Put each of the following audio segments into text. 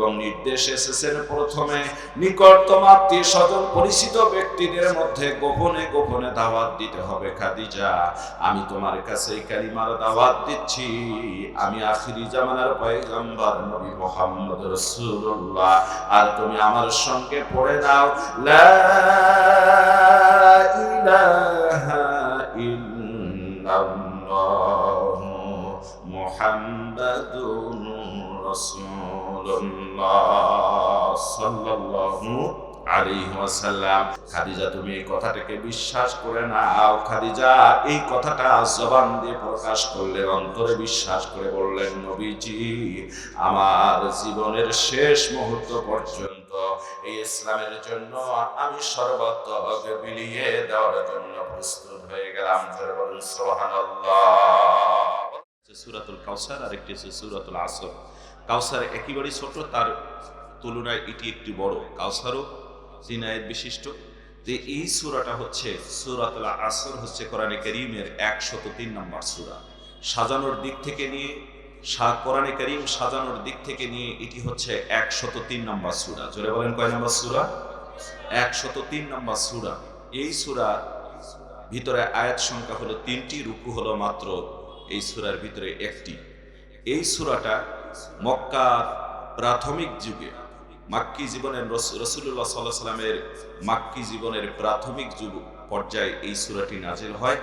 এবং নির্দেশ এসেছেন প্রথমে নিকটতম আত্মীয় স্বজন পরিচিত ব্যক্তিদের মধ্যে গোপনে গোপনে দাওয়াত দিতে হবে। খাদিজা, আমি তোমার কাছে এই কালিমার দাওয়াত দিচ্ছি, আমি আখিরি জামানার পয়গম্বর নবী মুহাম্মদ রাসূলুল্লাহ, আর তুমি আমার সঙ্গে পড়ে নাও লা ইলাহা ইল্লাল্লাহু মুহাম্মাদুর রাসূলুল্লাহ সাল্লাল্লাহু আলাইহি ওয়াসাল্লাম। খাদিজা, তুমি এই কথাটাকে বিশ্বাস করে নাও। খাদিজা এই কথাটা জবান দিয়ে প্রকাশ করলেন, অন্তরে বিশ্বাস করে বললেন, নবীজি, আমার জীবনের শেষ মুহূর্ত পর্যন্ত এই ইসলামের জন্য আমি সর্বত্র বিলিয়ে দেওয়ার জন্য প্রস্তুত হয়ে গেলাম। বলুন সুবহানাল্লাহ। সূরাতুল কাউসার আর একটি হচ্ছে সূরাতুল আসর। কাউসার একেবারেই ছোট, তার তুলনায় এটি একটি বড়। কাউসারও 3 আয়াত বিশিষ্ট। যে এই সূরাটা হচ্ছে সূরাতুল আসর, হচ্ছে কোরআনে কারীমের 103 নম্বর সূরা। সাজানোর দিক থেকে নিয়ে কোরআনে কারীম সাজানোর দিক থেকে নিয়ে এটি হচ্ছে 103 নম্বর সূরা। জোরে বলেন, কয় নম্বর সূরা? 103 নম্বর সূরা। এই সূরা ভিতরে আয়াত সংখ্যা হলো 3টি, রুকু হলো মাত্র এই সূরার ভিতরে 1টি। এই সূরাটা মক্কার প্রাথমিক যুগে, মাক্কি জীবনের রাসূলুল্লাহ সাল্লাল্লাহু আলাইহি ওয়াসাল্লামের মাক্কি জীবনের প্রাথমিক যুগ পর্যায়ে এই সূরাটি নাযিল হয়।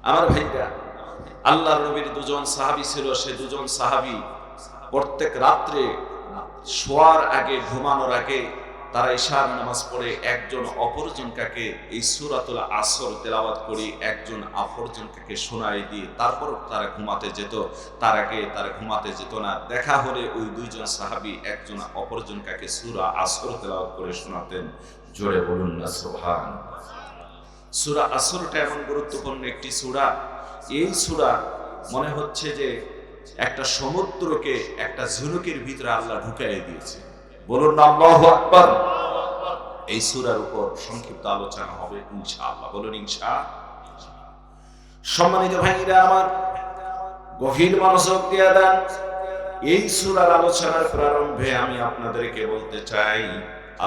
আমার ভাইরা, আল্লাহর নবীর দুজন সাহাবী ছিল। সে দুজন সাহাবী প্রত্যেক রাত্রে শোয়ার আগে, ঘুমানোর আগে তারা ইশার নামাজ পড়ে একজন অপরজনকে এই সূরাতুল আসর তেলাওয়াত করে একজন অপরজনকে শোনায় দিয়ে তারপর তারা ঘুমাতে যেত। তার আগে তারা ঘুমাতে যেত না। দেখা হলে ওই দুইজন সাহাবী একজন অপরজনকে সূরা আসর তেলাওয়াত করে শোনাতেন। জোরে বলুন না সুবহানাল্লাহ। সূরা আসরটা এমন গুরুত্বপূর্ণ একটি সূরা। এই সূরা মনে হচ্ছে যে একটা সমুদ্রকে একটা ঝিনুকের ভিতরে আল্লাহ ঢুকাইয়ে দিয়েছে। বলুন না আল্লাহু আকবার। এই সূরার উপর সংক্ষিপ্ত আলোচনা হবে ইনশাআল্লাহ। বলুন ইনশাআল্লাহ। সম্মানিত ভাইরা আমার, গভীর মনোযোগ দিয়ে দেন। এই সূরার আলোচনার প্রারম্ভে আমি আপনাদেরকে বলতে চাই,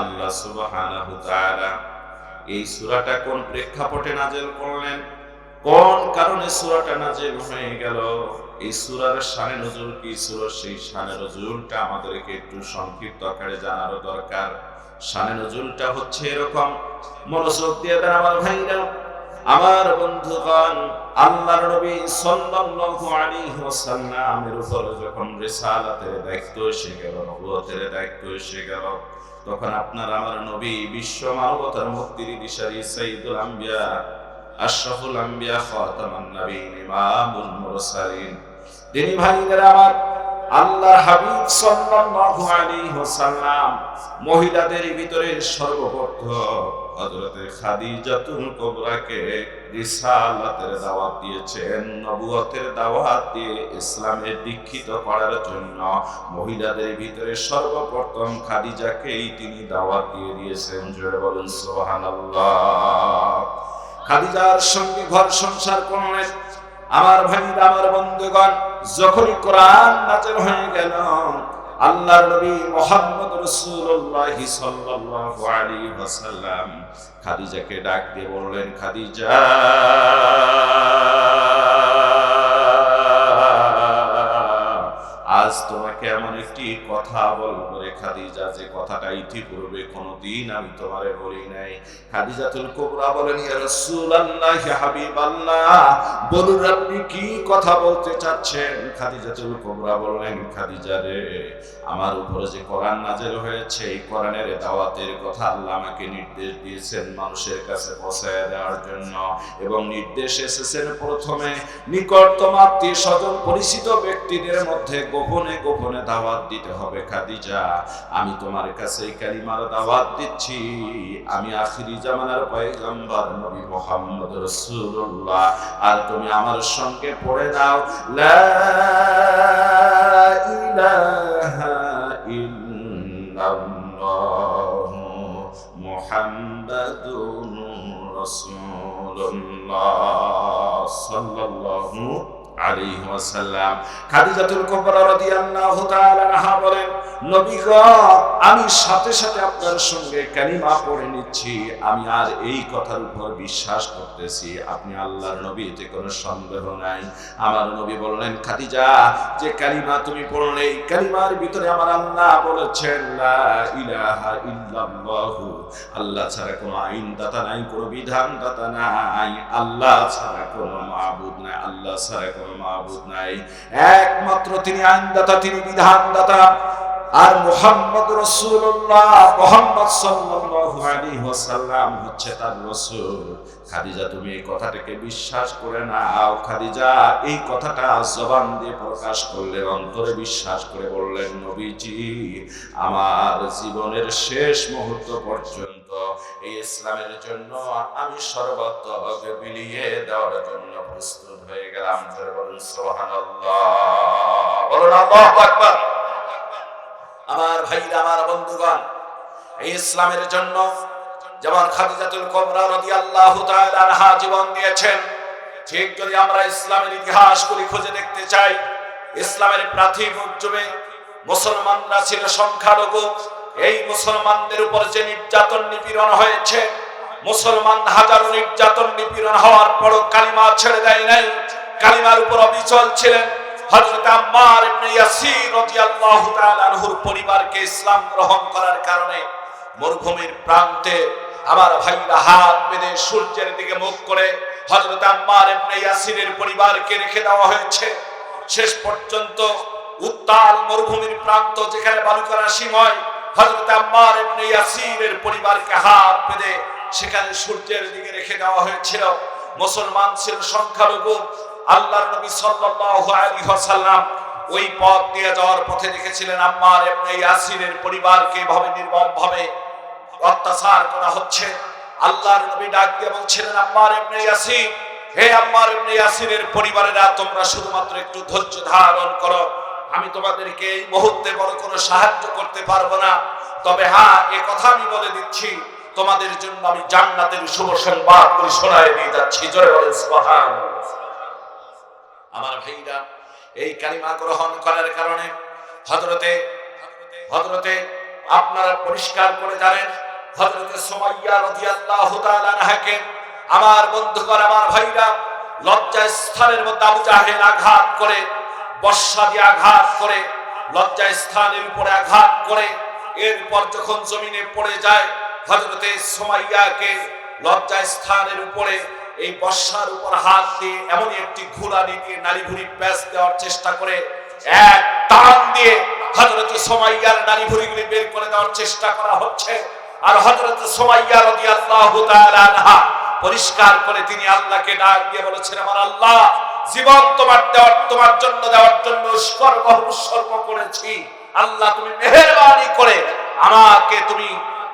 আল্লাহ সুবহানাহু ওয়া তাআলা এই সূরাটা কোন প্রেক্ষাপটে নাযিল করলেন, কোন কারণে সূরাটা নাযিল হয়ে গেল, এই সূরার শানে নজুল কি ছিল, সেই শানে নজুলটা আমাদেরকে একটু সংক্ষিপ্ত আকারে জানার দরকার। শানে নজুলটা হচ্ছে এরকম, মনোযোগ দিয়ে দেন আমার ভাইরা, আমার বন্ধুগণ। আল্লাহর নবী সাল্লাল্লাহু আলাইহি ওয়াসাল্লামের উপর যখন রিসালাতের দায়িত্ব এসে গেল, নবুয়তের দায়িত্ব এসে গেল, তখন আপনার আমার নবী বিশ্ব মানবতার মুক্তির দিশারি সাইয়্যিদুল আম্বিয়া, আশরাফুল আম্বিয়া, খাতামুন নবীন, ইমামুল মুরসালিন, তিনি ভাইদের আমার আল্লাহর হাবিব সাল্লাল্লাহু আলাইহি ওয়াসাল্লাম মহিলাদের ভিতরে সর্বপ্রথম হযরতে খাদিজাতুল কুবরাকে রিসালাতের দাওয়াত দিয়েছেন, নবুয়তের দাওয়াত দিয়ে ইসলামে দীক্ষিত করার জন্য মহিলাদের ভিতরে সর্বপ্রথম খাদিজাকেই তিনি দাওয়াত দিয়ে দিয়েছেন। জোরে বলুন সুবহানাল্লাহ। খাদিজার সঙ্গে ঘর সংসার করলেন। আমার ভাইরা, আমার বন্ধুগণ, যখনই কোরআন নাযিল হয়ে গেল, আল্লাহর নবী মুহাম্মদ রাসূলুল্লাহ সাল্লাল্লাহু আলাইহি ওয়াসাল্লাম খাদিজাকে ডাক দিয়ে বললেন, খাদিজা, আজ তোমাকে এমন একটি কথা বলবো রে খাদিজা, যে কথাটা ইতিপূর্বে কোনোদিন আমি তোমারে বলি নাই। খাদিজাতুল কুবরা বলেন, ইয়া রাসূলুল্লাহ, ইয়া হাবিবাল্লাহ, বলুন আপনি কি কথা বলতে চাচ্ছেন। খাদিজাতুল কুবরা বললেন, খাদিজা রে, আমার উপরে যে কোরআন নাযিল হয়েছে, এই কোরআনের দাওয়াতের কথা আল্লাহ আমাকে নির্দেশ দিয়েছেন মানুষের কাছে পৌঁছায় দেওয়ার জন্য, এবং নির্দেশ এসেছেন প্রথমে নিকটতম আত্মীয় স্বজন পরিচিত ব্যক্তিদের মধ্যে গোপনে গোপনে দাওয়াত দিতে হবে। খাদিজা, আমি তোমার কাছে এই কালিমার দাওয়াত দিচ্ছি, আমি আখিরি জামানার পয়গম্বর নবী মুহাম্মদ রাসূলুল্লাহ, আর তুমি আমার সঙ্গে পড়ে নাও লা ইলাহা ইল্লাল্লাহু মুহাম্মাদুর রাসূলুল্লাহ সাল্লাল্লাহু আলাইহি ওয়াসাল্লাম। খাদিজাতুল কুবরা রাদিয়াল্লাহু তাআলা আনহা বলেন, নবী গো, আমি সাথে সাথে আপনার সঙ্গে কালিমা পড়ে নিচ্ছি, আমি আর এই কথার উপর বিশ্বাস করতেছি আপনি আল্লাহর নবী, এতে কোনো সন্দেহ নাই। আমার নবী বললেন, খাদিজা, যে কালিমা তুমি পড়লে এই কালিমার ভিতরে আমার আল্লাহ বলেছেন লা ইলাহা ইল্লাল্লাহু, আল্লাহ ছাড়া কোনো আইনদাতা নাই, কোনো বিধানদাতা নাই, আল্লাহ ছাড়া কোনো মাবুদ নাই, আল্লাহ ছাড়া কোনো মাবুদ নাই, একমাত্র তিনি আইনদাতা, তিনি বিধানদাতা, আর মুহাম্মদ রাসূলুল্লাহ, মুহাম্মদ সাল্লাল্লাহু আলাইহি ওয়াসাল্লাম হচ্ছে তার রাসূল। খাদিজা, তুমি এই কথাটাকে বিশ্বাস করে নাও। খাদিজা এই কথাটা জবান দিয়ে প্রকাশ করলেন, অন্তরে বিশ্বাস করে বললেন, নবীজি, আমার জীবনের শেষ মুহূর্ত পর্যন্ত এই ইসলামের জন্য আমি সর্বত্র বিলিয়ে দেওয়ার জন্য প্রস্তুত হয়ে গেলাম। বলুন সুবহানাল্লাহ, বলুন আল্লাহু আকবার। আমার ভাইরা, আমার বন্ধুগণ, এই ইসলামের জন্য যেমন খাদিজাতুল কুবরা রাদিয়াল্লাহু তাআলা আনহা জীবন দিয়েছেন, ঠিক যদি আমরা ইসলামের ইতিহাসগুলি খুঁজে দেখতে চাই, ইসলামের প্রাথমিক যুগে মুসলমানরা ছিল সংখ্যালঘু। এই মুসলমানদের উপর যে নির্যাতন নিপীড়ন হয়েছে, মুসলমান হাজারো নির্যাতন নিপীড়ন হওয়ার পরও কালিমা ছেড়ে দেয় নাই, কালিমার উপর অবিচল ছিলেন। হযরত আম্মার ইবনে ইয়াসির রাদিয়াল্লাহু তাআলা আনহুর পরিবারকে ইসলাম গ্রহণ করার কারণে মরুভূমির প্রান্তে আমার ভাইরা হাত বেঁধে সূর্যের দিকে মুখ করে হযরত আম্মার ইবনে ইয়াসিরের পরিবারকে রেখে দেওয়া হয়েছে। শেষ পর্যন্ত উত্তাল মরুভূমির প্রান্ত, যেখানে বালুকারাশিময়, হযরত আম্মার ইবনে ইয়াসিরের পরিবারকে হাত বেঁধে সেখানে সূর্যের দিকে রেখে দেওয়া হয়েছিল। মুসলমান ছিল সংখ্যালঘু। আল্লাহর নবী সাল্লাল্লাহু আলাইহি ওয়াসাল্লাম ওই পথ দিয়ে যাওয়ার পথে দেখেছিলেন আম্মার ইবনে ইয়াসিরের পরিবারকে এভাবে নির্মমভাবে অত্যাচার করা হচ্ছে। আল্লাহর নবী ডাক দিয়ে বলছিলেন, আম্মার ইবনে ইয়াসির, হে আম্মার ইবনে ইয়াসিরের পরিবারেরা, তোমরা শুধুমাত্র একটু ধৈর্য ধারণ করো, আমি তোমাদেরকে এই মুহূর্তে বড় কোনো সাহায্য করতে পারবো না, তবে হ্যাঁ, এ কথা আমি বলে দিচ্ছি, তোমাদের জন্য আমি জান্নাতের শুভ সংবাদ করে শোনায় দিয়ে যাচ্ছি। জোরে বলেন সুবহানাল্লাহ। আমার ভাইরা, এই কালিমা গ্রহণ করার কারণে হযরতে আপনারা পরিষ্কার করে জানেন, হযরতে সুমাইয়া রাদিয়াল্লাহু তাআলা আনহাকে আমার বন্ধুগণ, আমার ভাইরা, লজ্জা স্থানের মধ্যে আবু জাহেল আঘাত করে, বর্ষা দিয়ে আঘাত করে, লজ্জা স্থানের উপরে আঘাত করে, এরপর যখন জমিনে পড়ে যায়, হযরতে সুমাইয়াকে লজ্জা স্থানের উপরে এই বর্ষার উপর হাত দিয়ে এমনই একটি ঘুরানি দিয়ে নাড়ি ভুড়ি প্যাঁচ দেওয়ার চেষ্টা করে, এক টান দিয়ে হযরতে সুমাইয়ার নাড়ি ভুড়িগুলি বের করে দেওয়ার চেষ্টা করা হচ্ছে। আর হযরতে সুমাইয়া রাদিয়াল্লাহু তাআলা আনহা পরিষ্কার করে তিনি আল্লাহকে ডাক দিয়ে বলেছেন, আমার আল্লাহ, জীবন তোমার জন্য দেওয়ার জন্য উৎসর্গ করেছি, আল্লাহ তুমি মেহেরবানি করে আমাকে তুমি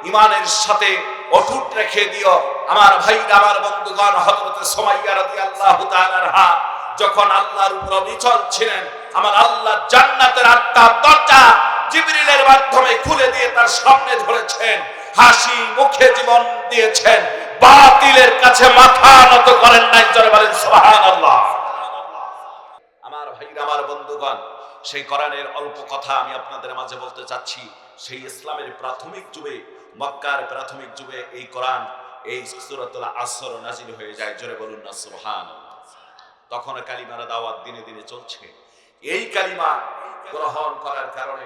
ঈমানের সাথে অটুট রেখে দিও। আমার ভাইরা, আমার বন্ধুগণ, হযরতে সুমাইয়া রাদিয়াল্লাহু তাআলা আনহা যখন আল্লাহর উপর অবিচল ছিলেন, আমার আল্লাহ জান্নাতের আটটা দরজা জিবরিলের মাধ্যমে খুলে দিয়ে তার সামনে ধরেছেন, হাসি মুখে জীবন দিয়েছেন, বাতিলের কাছে মাথা নত করেন নাই। জোরে বলেন সুবহানাল্লাহ। আমার ভাইরা, আমার বন্ধুগণ, সেই কোরআনের অল্প কথা আমি আপনাদের মাঝে বলতে চাচ্ছি। সেই ইসলামের প্রাথমিক যুগে, মক্কার প্রাথমিক যুগে এই কোরআন, এই সূরাতুল আসর নাযিল হয়ে যায়। জোরে বলুন না সুবহানাল্লাহ। তখন কালিমার দাওয়াত দিনে দিনে চলছে। এই কালিমা গ্রহণ করার কারণে